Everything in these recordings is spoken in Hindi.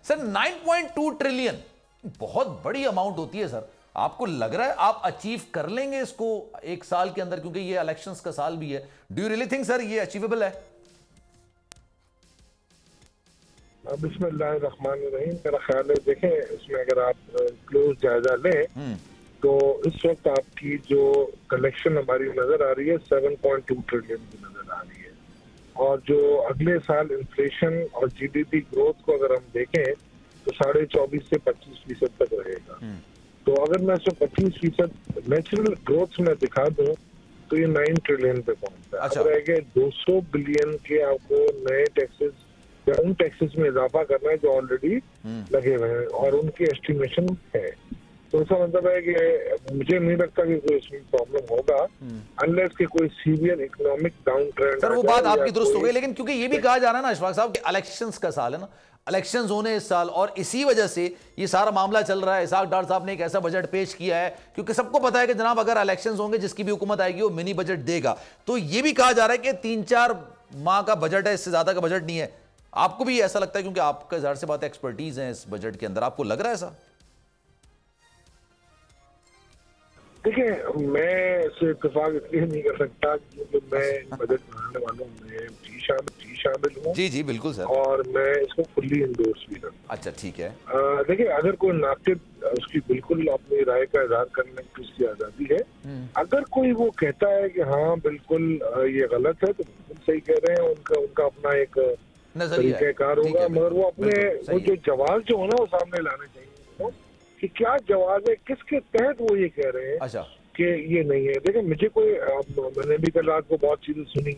सर 9.2 ट्रिलियन बहुत बड़ी अमाउंट होती है सर। आपको लग रहा है आप अचीव कर लेंगे इसको एक साल के अंदर, क्योंकि ये इलेक्शंस का साल भी है? Do you really think sir ये अचीवेबल है? बिस्मिल्लाहिर्रहमानिर्रहीम। मेरा ख्याल है, देखें इसमें अगर आप क्लोज जायजा लें तो इस वक्त आपकी जो कलेक्शन हमारी नजर आ रही है 7.2 ट्रिलियन की नजर आ रही है, और जो अगले साल इन्फ्लेशन और जीडीपी ग्रोथ को अगर हम देखें तो 24.5 से 25% तक रहेगा। तो अगर मैं इसको 25% नेचुरल ग्रोथ में दिखा दूं तो ये 9 ट्रिलियन पे पहुंचता है। अच्छा। अब रह गए 200 बिलियन के आपको नए टैक्सेस या उन टैक्सेस में इजाफा करना है जो ऑलरेडी लगे हुए हैं और उनकी एस्टिमेशन है। तो इसका मतलब है कि मुझे नहीं लगता कि कोई इसमें प्रॉब्लम होगा अनलेस कि कोई severe economic down trend. Sir वो बात आपकी दुरुस्त हो गई, लेकिन क्योंकि ये भी कहा जा रहा है ना अशफाक साहब कि इलेक्शंस का साल है ना, इलेक्शंस होने इस साल, और इसी वजह से ये सारा मामला चल रहा है। इसाक डार साहब ने एक ऐसा बजट पेश किया है क्योंकि सबको पता है कि जनाब अगर इलेक्शंस होंगे जिसकी भी हुकूमत आएगी वो मिनी बजट देगा। तो ये भी कहा जा रहा है कि 3-4 माह का बजट है, इससे ज्यादा का बजट नहीं है। आपको भी ऐसा लगता है? क्योंकि आपका ज़ाहिर सी बात है एक्सपर्टीज है इस बजट के अंदर, आपको लग रहा है ऐसा? देखिए, मैं इससे इत्तेफाक इसलिए नहीं कर सकता क्योंकि मैं बजट बनाने वालों में भी शामिल हूँ। जी जी बिल्कुल सर। और मैं इसको फुल्ली इंडोर्स भी करता हूँ। अच्छा ठीक है। देखिए, अगर कोई नाकिद उसकी बिल्कुल अपनी राय का इजहार करने की उसकी आजादी है। अगर कोई वो कहता है कि हाँ बिल्कुल ये गलत है तो बिल्कुल सही कह रहे हैं, उनका अपना एक तरीकाकार होगा, मगर वो अपने वो जो जवाब जो है ना वो सामने लाने चाहिए कि क्या जवाब है, किसके तहत वो ये कह रहे हैं। अच्छा। कि ये नहीं है। देखिए, मुझे कोई मैंने भी कल रात को बहुत चीजें सुनी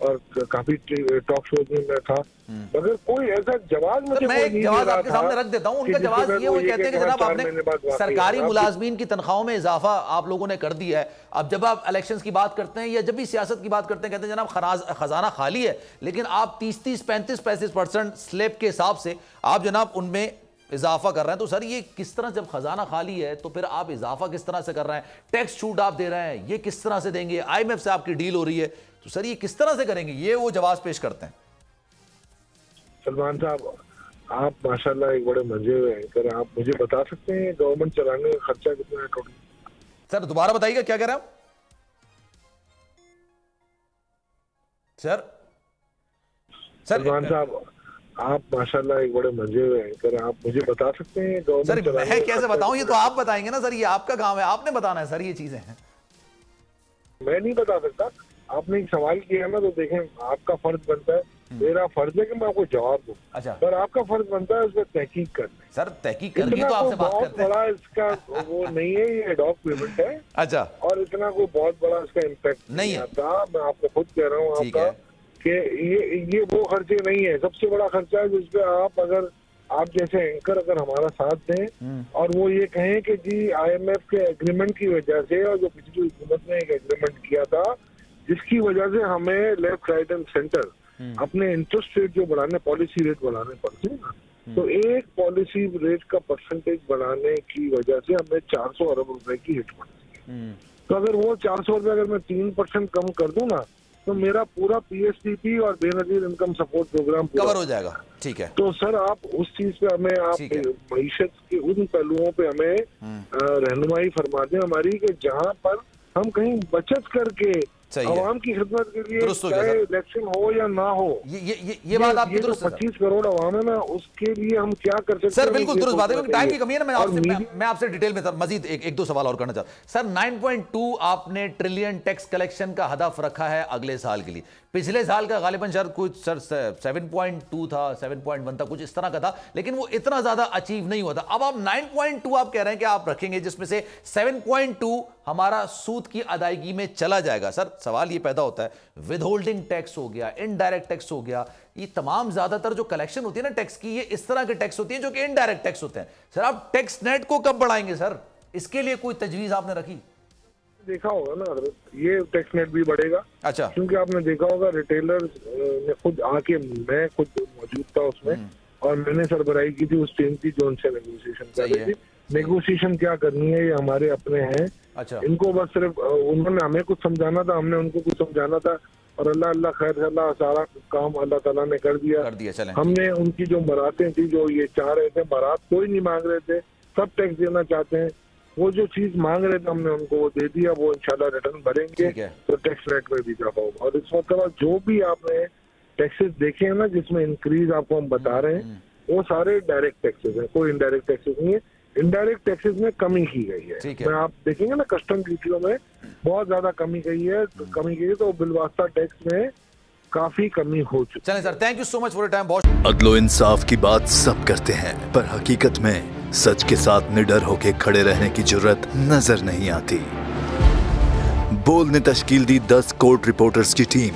और काफी टॉक शोज में मैं था, मगर कोई ऐसा जवाब मुझे मैं एक जवाब आपके सामने रख देता हूं। उनका जवाब ये वो कहते हैं कि जनाब आपने सरकारी मुलाजमीन की तनख्वाहों में इजाफा आप लोगों ने कर दिया है। अब जब आप इलेक्शंस की बात करते हैं या जब भी सियासत की बात करते हैं, कहते हैं जनाब खजाना खाली है, लेकिन आप 30-30, 35-35% स्लैब के हिसाब से आप जनाब उनमें इजाफा कर रहे हैं। तो सर ये किस तरह, जब खजाना खाली है तो फिर आप इजाफा किस तरह से कर रहे हैं? टैक्स छूट आप दे रहे हैं, ये किस तरह से देंगे? IMF से आपकी डील हो रही है, तो सर ये किस तरह से करेंगे? ये वो जवाब पेश करते हैं। सलमान साहब, आप माशाल्लाह एक बड़े मजे हुए एंकर हैं। आप मुझे बता सकते हैं गवर्नमेंट चलाने का खर्चा कितना है टोटल? सर दोबारा बताइएगा, क्या कह रहे हैं आप? सलमान साहब, आप माशाल्लाह एक बड़े मजे हुए एंकर हैं। आप मुझे बता सकते हैं गवर्नमेंट सर मैं कैसे बताऊं? ये तो आप बताएंगे ना सर, ये आपका काम है, आपने बताना है सर ये चीजें हैं। मैं नहीं बता सकता। आपने एक सवाल किया ना, तो देखें आपका फर्ज बनता है, मेरा फर्ज है कि मैं आपको जवाब दूं। अच्छा। पर आपका फर्ज बनता है उस पर तहकीक करना। सर तहकीक करके तो आपसे बात करते हैं। बड़ा इसका वो नहीं है, ये एडॉक पेमेंट है। अच्छा। और इतना कोई बहुत बड़ा इसका इम्पैक्ट नहीं आता। मैं आपको खुद कह रहा हूँ आपका कि ये वो खर्चे नहीं है। सबसे बड़ा खर्चा है जिसपे आप, अगर आप जैसे एंकर अगर हमारा साथ दें और वो ये कहें कि जी IMF के एग्रीमेंट की वजह से, और जो पिछली हुकूमत ने एक एग्रीमेंट किया था जिसकी वजह से हमें लेफ्ट राइट एंड सेंटर अपने इंटरेस्ट रेट जो बढ़ाने, पॉलिसी रेट बढ़ाने पड़ते हैं ना, तो एक पॉलिसी रेट का परसेंटेज बढ़ाने की वजह से हमें 400 अरब रुपए की हिट पड़ती है। तो अगर वो 400 रुपए अगर मैं 3% कम कर दूं ना, तो मेरा पूरा PSPP और Benazir income support programme cover हो जाएगा। ठीक है। तो सर आप उस चीज पे हमें, आप मईशत के उन पहलुओं पे हमें रहनुमाई फरमा दें हमारी, कि जहां पर हम कहीं बचत करके आवाम की खिदमत के लिए, चाहे इलेक्शन हो या ना हो, ये बात आपकी दुरुस्त है। 25 करोड़ आवाम है ना, उसके लिए हम क्या कर सकते हैं? सर बिल्कुल दुरुस्त बात है, टाइम की कमी है ना। मैं आपसे डिटेल में मजीद एक दो सवाल और करना चाहता हूं। सर 9.2 आपने ट्रिलियन टैक्स कलेक्शन का हदफ रखा है अगले साल के लिए। पिछले साल का गालिबन शायद कुछ सर 7.2 था, 7.1 था, कुछ इस तरह का था, लेकिन वो इतना ज्यादा अचीव नहीं हुआ था। अब आप 9.2 आप कह रहे हैं कि आप रखेंगे, जिसमें से 7.2 हमारा सूद की अदायगी में चला जाएगा। सर सवाल ये पैदा होता है, विद होल्डिंग टैक्स हो गया, इनडायरेक्ट टैक्स हो गया, ये तमाम ज्यादातर जो कलेक्शन होती है ना टैक्स की, ये इस तरह के टैक्स होती है जो कि इनडायरेक्ट टैक्स होते हैं। सर आप टैक्स नेट को कब बढ़ाएंगे सर? इसके लिए कोई तजवीज आपने रखी? देखा होगा ना, ये टैक्स नेट भी बढ़ेगा। अच्छा। क्योंकि आपने देखा होगा रिटेलर ने खुद आके, मैं खुद मौजूद था उसमें, और मैंने सरबराही की थी उस टीम की जो उनसे नेगोशिएशन कर रही थी। नेगोशिएशन क्या करनी है, ये हमारे अपने हैं। अच्छा। इनको बस सिर्फ उन्होंने हमें कुछ समझाना था, हमने उनको कुछ समझाना था। और अल्लाह खैर अल्लाह सारा काम अल्लाह ताला ने कर दिया। चलें। हमने उनकी जो बारातें थी, जो ये चाह रहे थे, बारात कोई नहीं मांग रहे थे, सब टैक्स देना चाहते हैं। वो जो चीज मांग रहे थे हमने उनको वो दे दिया, वो इंशाल्लाह रिटर्न भरेंगे तो टैक्स रेट में भी इजाफा होगा। और इस वक्त जो भी आपने टैक्सेस देखे हैं ना जिसमें इंक्रीज आपको हम बता रहे हैं, वो सारे डायरेक्ट टैक्सेस हैं, कोई इनडायरेक्ट टैक्सेस नहीं है। इनडायरेक्ट टैक्सेस में कमी की गई है। मैं आप देखेंगे ना कस्टम ड्यूटियों में बहुत ज्यादा कमी गई है, तो बिलवास्ता टैक्स में काफी कमी हो चुकी है। चलें sir, thank you so much for your time. बहुत अदलो इंसाफ की बात सब करते हैं, पर हकीकत में सच के साथ निडर होके खड़े रहने की जुर्रत नजर नहीं आती। बोल ने तश्कील दी 10 कोर्ट रिपोर्टर्स की टीम,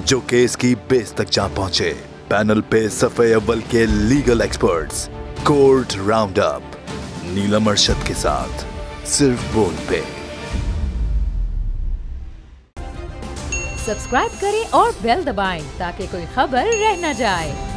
जो केस की बेस तक जा पहुंचे। पैनल पे सफे अव्वल के legal experts. Court round up Neelam Arshad के साथ सिर्फ बोल पे। सब्सक्राइब करें और बेल दबाएं ताकि कोई खबर रह न जाए।